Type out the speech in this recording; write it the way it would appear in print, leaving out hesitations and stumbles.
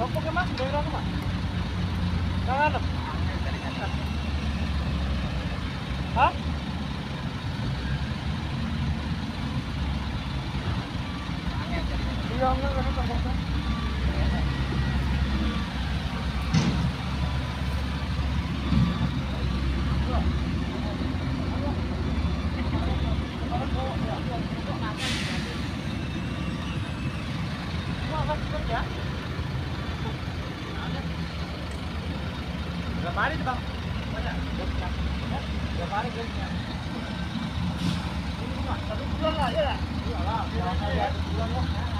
Opo ke Mas, daerah ke Mas. Nang hah? Iya, enggak. Berapa hari Bang? Banyak. Berapa hari gajinya? Ini cuma 1 bulan lah ya. Iyalah, 1 bulan lah.